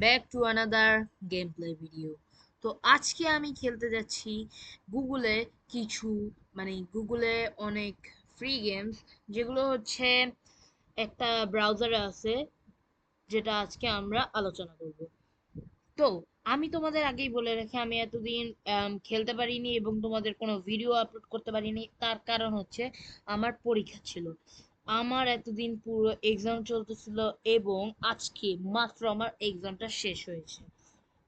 Back to another game play video. তো আজকে আমি খেলতে যাচ্ছি গুগলে কিছু গুগলে অনেক ফ্রি গেমস, যেগুলো হচ্ছে একটা ব্রাউজারে আছে, যেটা আজকে আমরা আলোচনা করব। তো আমি তোমাদের আগেই বলে রাখি, আমি এতদিন খেলতে পারিনি এবং তোমাদের কোনো ভিডিও আপলোড করতে পারিনি। তার কারণ হচ্ছে আমার পরীক্ষা ছিল, আমার এতদিন পুরো এক্সাম চলতেছিল এবং আজকে মাত্র আমার এক্সামটা শেষ হয়েছে।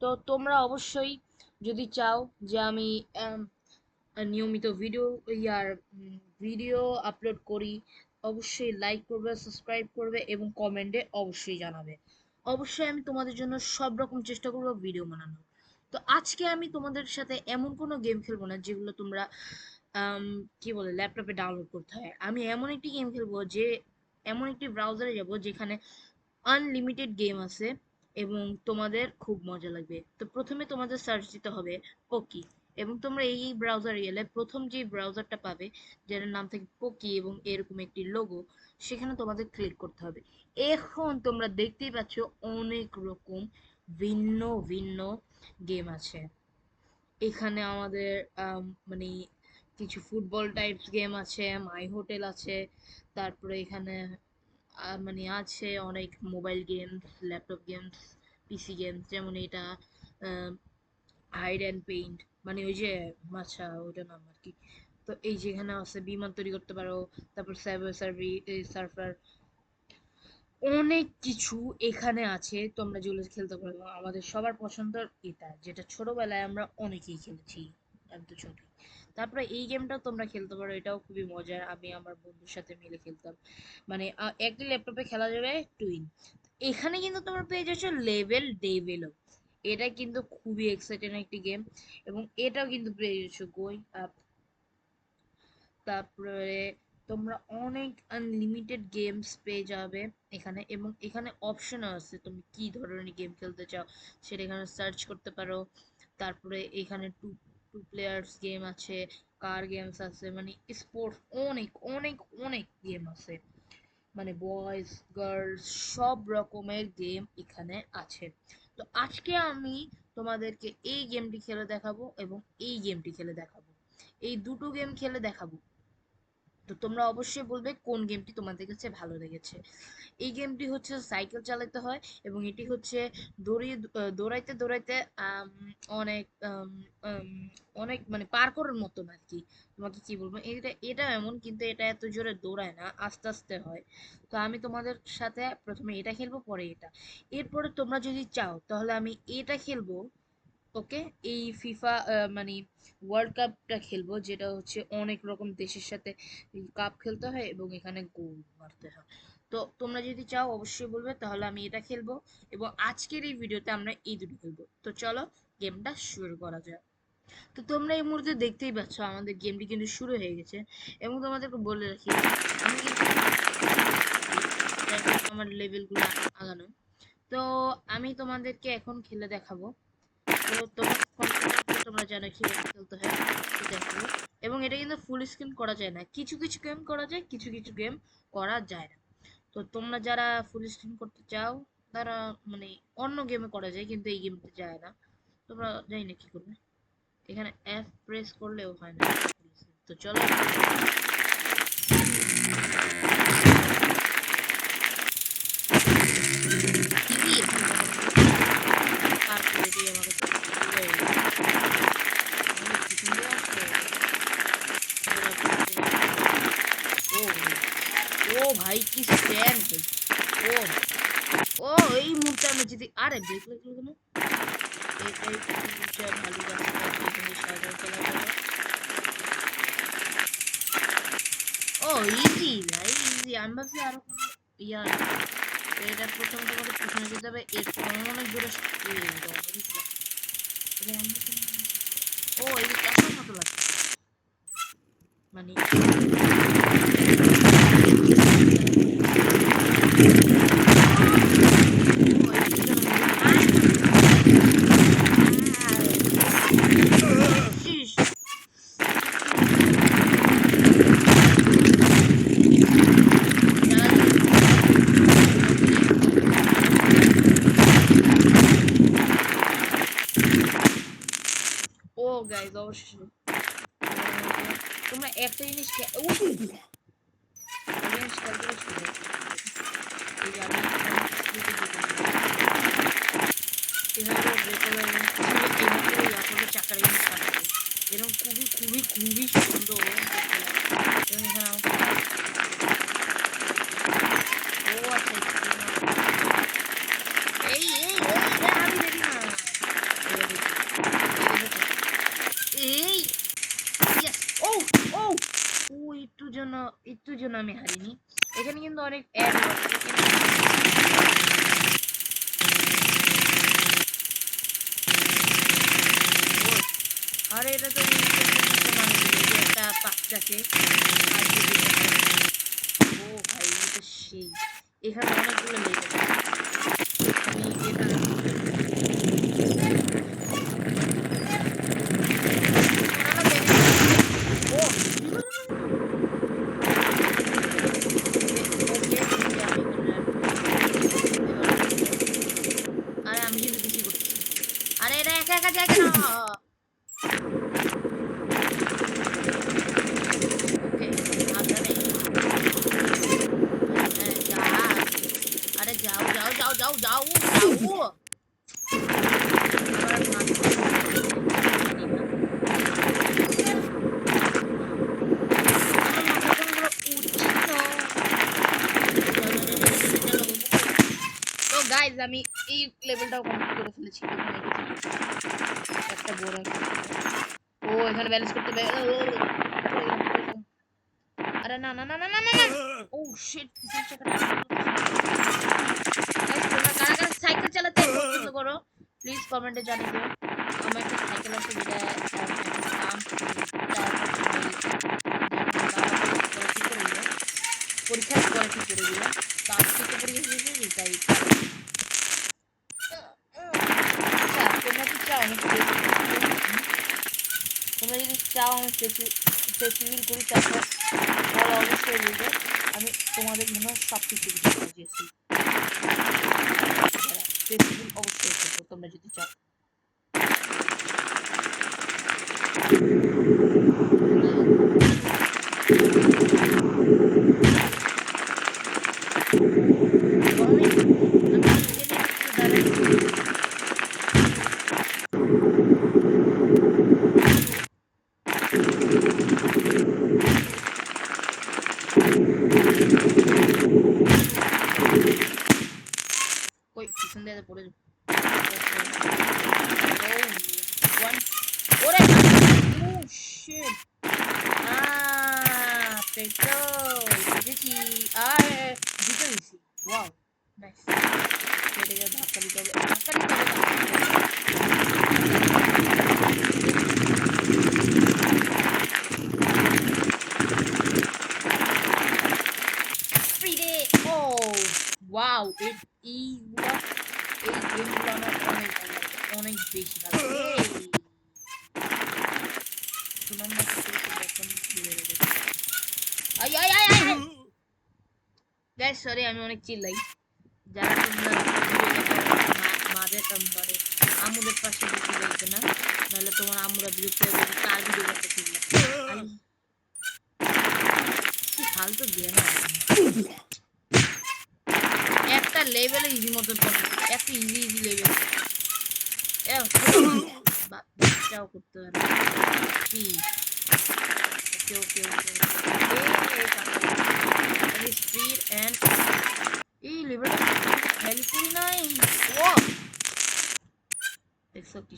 তো তোমরা অবশ্যই যদি চাও যে আমি নিয়মিত ভিডিও আপলোড করি, অবশ্যই লাইক করবে, সাবস্ক্রাইব করবে এবং কমেন্টে অবশ্যই জানাবে। অবশ্যই আমি তোমাদের জন্য সব রকম চেষ্টা করবো ভিডিও বানানোর। তো আজকে আমি তোমাদের সাথে এমন কোনো গেম খেলবো না যেগুলো তোমরা কি বলে ল্যাপটপে ডাউনলোড করতে হয়। আমি এমন একটি গেম খেলবো, যে এমন একটি ব্রাউজারে যাব যেখানে আনলিমিটেড গেম আছে এবং তোমাদের খুব মজা লাগবে। তো প্রথমে তোমাদের সার্চ দিতে হবে পকি, এবং তোমরা এই ব্রাউজারে গেলে প্রথম যে ব্রাউজারটা পাবে, যার নাম থাকে পকি এবং এরকম একটি লোগো, সেখানে তোমাদের ক্লিক করতে হবে। এখন তোমরা দেখতেই পাচ্ছ অনেক রকম ভিন্ন ভিন্ন গেম আছে এখানে। আমাদের মানে কিছু ফুটবল টাইপস গেম আছে, মাই হোটেল আছে, তারপরে এখানে আছে অনেক মোবাইল গেমস, ল্যাপটপ গেমস, পিসি গেমস, যেমন এটা হাইড অ্যান্ড পেইন্ট, ওই যে আচ্ছা ওইটার নাম আর কি। তো এই যেখানে আছে বিমান তৈরি করতে পারো, তারপর সার্ফার, অনেক কিছু এখানে আছে তোমরা যেগুলো খেলতে পারো। আমাদের সবার পছন্দের এটা, যেটা ছোটবেলায় আমরা অনেকেই খেলেছি, একদম ছোট। তারপরে এই গেমটা তোমরা খেলতে পারো, এটাও খুবই মজার, আমি আমার বন্ধুর সাথে মিলে খেলতাম। একই ল্যাপটপে খেলা যাবে টুইন। এখানে কিন্তু তোমরা পেয়ে যাচ্ছ লেভেল ডেভেলপ, এটা কিন্তু খুবই এক্সাইটিং একটি গেম। এবং এটাও কিন্তু পেয়ে যাচ্ছ গোয়িং আপ। তারপরে তোমরা অনেক আনলিমিটেড গেমস পেয়ে যাবে এখানে, এবং এখানে অপশনও আছে তুমি কি ধরনের গেম খেলতে চাও সেটা এখানে সার্চ করতে পারো। তারপরে এখানে টু টু প্লেয়ার্স গেম আছে, কার গেমস আছে, স্পোর্টস, অনেক অনেক অনেক গেম আছে, বয়েজ গার্লস সব রকমের গেম এখানে আছে। তো আজকে আমি তোমাদেরকে এই গেমটি খেলে দেখাবো এবং এই গেমটি খেলে দেখাবো, এই দুটো গেম খেলে দেখাবো। তো তোমরা অবশ্যই বলবে কোন গেমটি তোমাদের কাছে ভালো লেগেছে। এই গেমটি হচ্ছে সাইকেল চালাতে হয় এবং এটি হচ্ছে দৌড়াইতে দৌড়াইতে অনেক অনেক পার করার মতন আর কি। তোমাকে কি বলবো, এটা এটা এমন, কিন্তু এটা এত জোরে দৌড়ায় না, আস্তে আস্তে হয়। তো আমি তোমাদের সাথে প্রথমে এটা খেলবো, পরে এটা। এরপরে তোমরা যদি চাও তাহলে আমি এটা খেলবো। ওকে, এই ফিফা ওয়ার্ল্ড কাপটা খেলবো, যেটা হচ্ছে অনেক রকম দেশের সাথে কাপ খেলতে হয় এবং এখানে গোল মারতে হয়। তো তোমরা যদি চাও অবশ্যই বলবে, তাহলে আমি এটা খেলবো এবং আজকের এই ভিডিওতে আমরা এই দুটো খেলবো। তো চলো গেমটা শুরু করা যাক। তো তোমরা এই মুহূর্তে দেখতেই পাচ্ছ আমাদের গেমটি কিন্তু শুরু হয়ে গেছে। এবং তোমাদেরকে বলে রাখি, আমি কিন্তু আমার লেভেলগুলো আগানো। তো আমি তোমাদেরকে এখন খেলে দেখাবো। তো তোমরা জানো কিভাবে খেলতে হয়, দেখো। এবং এটা কিন্তু ফুল স্ক্রিন করা যায় না, কিছু কিছু গেম করা যায়, কিছু কিছু গেম করা যায় না। তো তোমরা যারা ফুল স্ক্রিন করতে চাও তারা অন্য গেমে করা যায়, কিন্তু এই গেমতে যায় না। তোমরা জানি না কি করবে, এখানে এফ প্রেস করলেও হয় না। তো চলো, পার করে দিয়ে ও ভাই কি স্ট্যান্ড ভাই। ও ও এই মুহূর্তে আমি যদি আরে ব্রেক লাগলো কেন, এটাই ভালো যাচ্ছে, এখানে সাইডে চলা যাবে। ও ইজি ভাই, ইজি। আমি ভাবছি আরো কোনো ইয়া। এটা প্রথম তোমাকে পিছনে যেতে হবে, এরপর অনেক জোরে ও এই ক্যাশের মতো লাগছে মানে গাইস অবশ্যই তোমরা একটা জিনিস ওই জিনিস খেয়াল করে শুনো এই যে আমি এভাবে ব্রেকওয়ালা এইভাবে ইয়ারপোর্টের চাকার জিনিস কাটবে এরকম খুবই খুবই খুবই সুন্দর দেখতে লাগে এবং এখানে আমাকে ও আচ্ছা এই এই আমি দেখি না এই ইয়েস ও ও ও একটু জন্য আমি হারিনি এখানে কিন্তু অনেক অ্যাড আরে এটা তো একটা বাচ্চাকে ও ভাই এটা সেই এখানে অনেকগুলো লেগে আমি আরে আমি কিন্তু কিছু করতেছি আরে এটা একা একা জায়গা না अरे जाओ जाओ जाओ जाओ जाओ जाओ তো গাইস আমি এই লেভেলটাও কমপ্লিট করে ফেলেছি একটা বড় ও এখানে ব্যালেন্স করতে আরে না না না না না না ও শিট তোমরা কারা কারা সাইকেল চালাতে পছন্দ করো প্লিজ কমেন্টে জানিয়ে দিও আমার একটা সাইকেল আছে যেটা পরীক্ষার পরে ঠিক করে দিল তার থেকে পরীক্ষা দিয়েছি তাই তোমরা কি চাও আমি তোমরা যদি চাও আমি ফেস্টিভ্যাল করি তারপর তাহলে অবশ্যই বলবো আমি তোমাদের জন্য সব কিছু বুঝিয়েছি ফেস্টিভ্যাল অবশ্যই করবো তোমরা যদি চাও Wait, isn't there the portal? Oh, one. What? Oh shit! Ah, petrol. This is easy. Wow, nice. Kita jadi bakal dicoba. Free day. Oh, wow! It is what. এই গেমগুলো আমার অনেক অনেক বেশি ভালো গাইস সরি আমি অনেক চিল্লাই যারা তোমরা মাদের মানে আমুদের পাশে বসে যাইতে না নাহলে তোমার আমুরা বিরক্ত হয়ে যাবে কার ভিডিও করতে চিল্লা কি ফালতু দিয়ে না একটা লেভেলে ইজি মতো একটা ইজি লেভেল বাচ্চাও করতে পারে কি ওকে ওকে ওকে স্পিড এন্ড এই লেভেলটা হেল্পফুল নাই ও দেখছো কি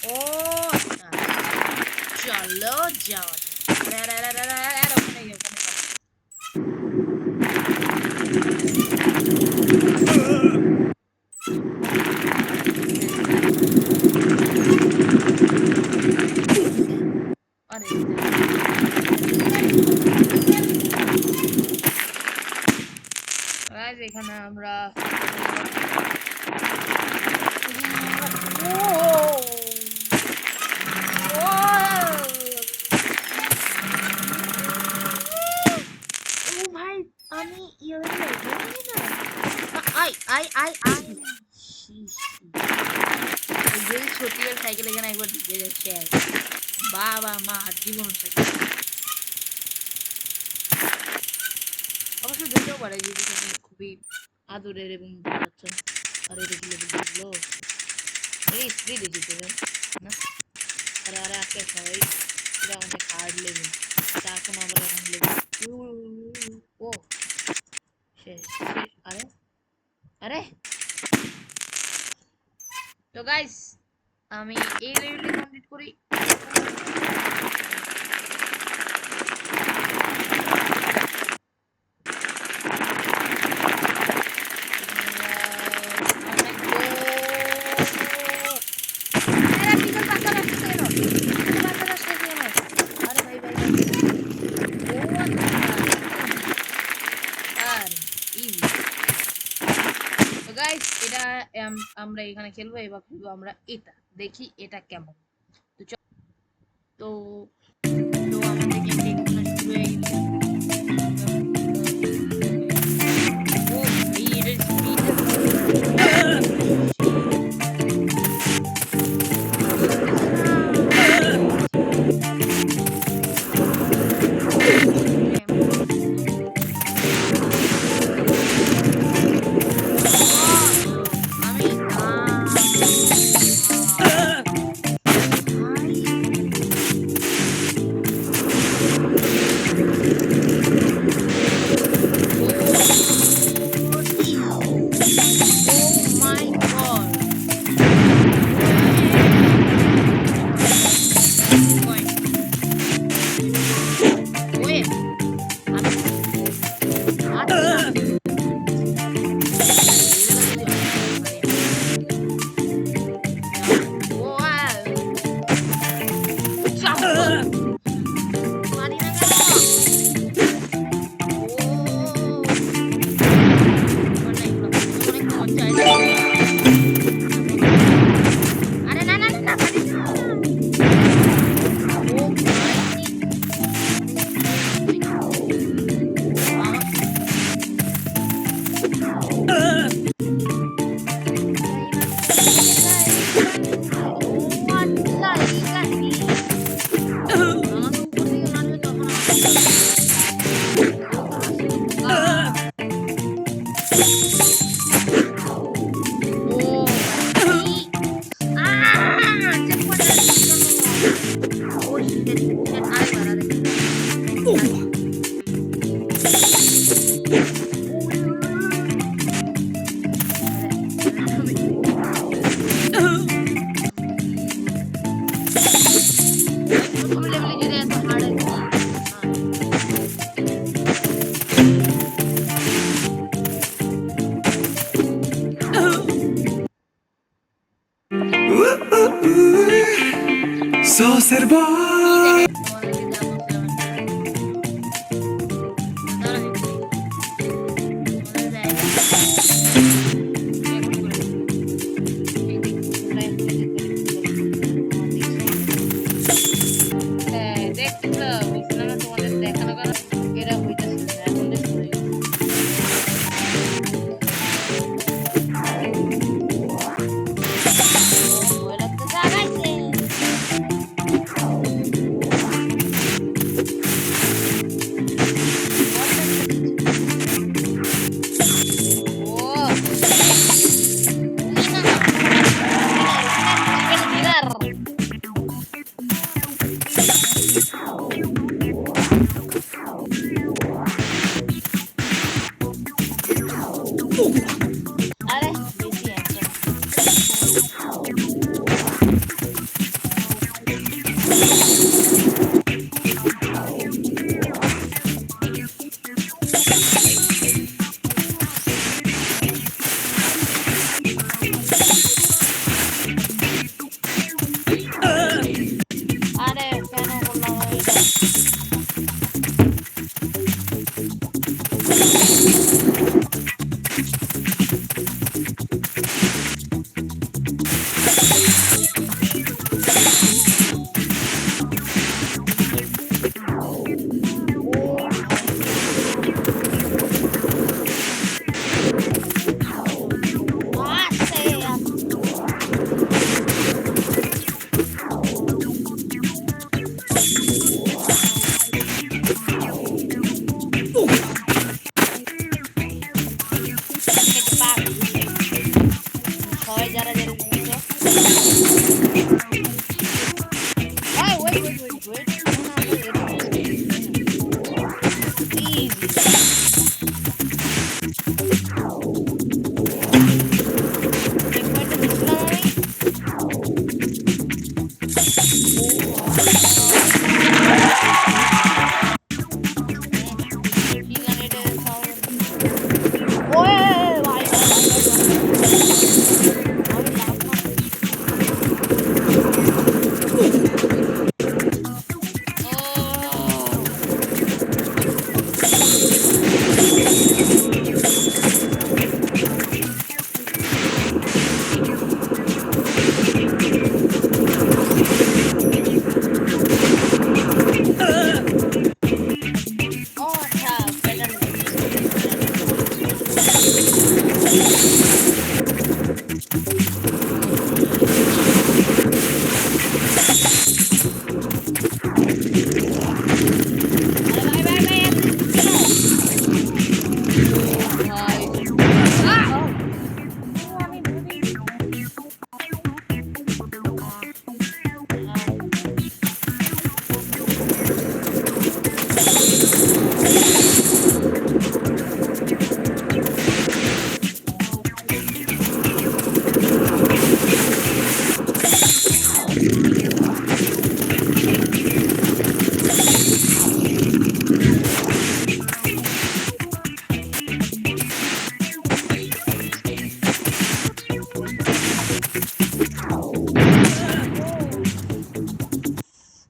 ও চলো যাওয়া এখানে আমরা ভাই আমি যদি ছোটিয়ার সাইকেল এখানে একবার ঢুকে যাচ্ছে বাবা মা আর জীবন সাইকেল অবশ্য যেতেও পারে যদি তুমি খুবই আদরের এবং ভালোবাসেন। আর এটা কি লেভেল দিলো এই স্পিড দিতে না আরে আরে আটকে খাওয়াই এটা অনেক হার্ড লেভেল তার কোনো আবার এখন লেভেল ও শেষ শেষ আরে আরে তো গাইস আমি এই লেভেলটি কমপ্লিট করি গাইস এটা আমরা এখানে খেলবো এবার খেলবো আমরা এটা দেখি এটা কেমন তো তো তো আমাদের গেমটি এখানে শুরু হয়ে গেছে ও ভাই এর স্পিড So serba.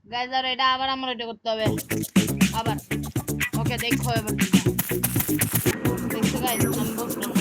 গাইজ আর এটা আবার আমার এটা করতে হবে আবার। ওকে দেখো এবার দেখছো গাইজ আমি বলছিলাম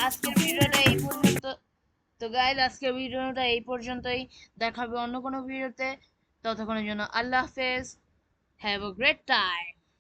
আজকের ভিডিওটা এই পর্যন্ত। তো গাইজ আজকের ভিডিওটা এই পর্যন্তই। দেখা হবে অন্য কোনো ভিডিওতে। ততক্ষণের জন্য আল্লাহ হাফেজ। Have a great time.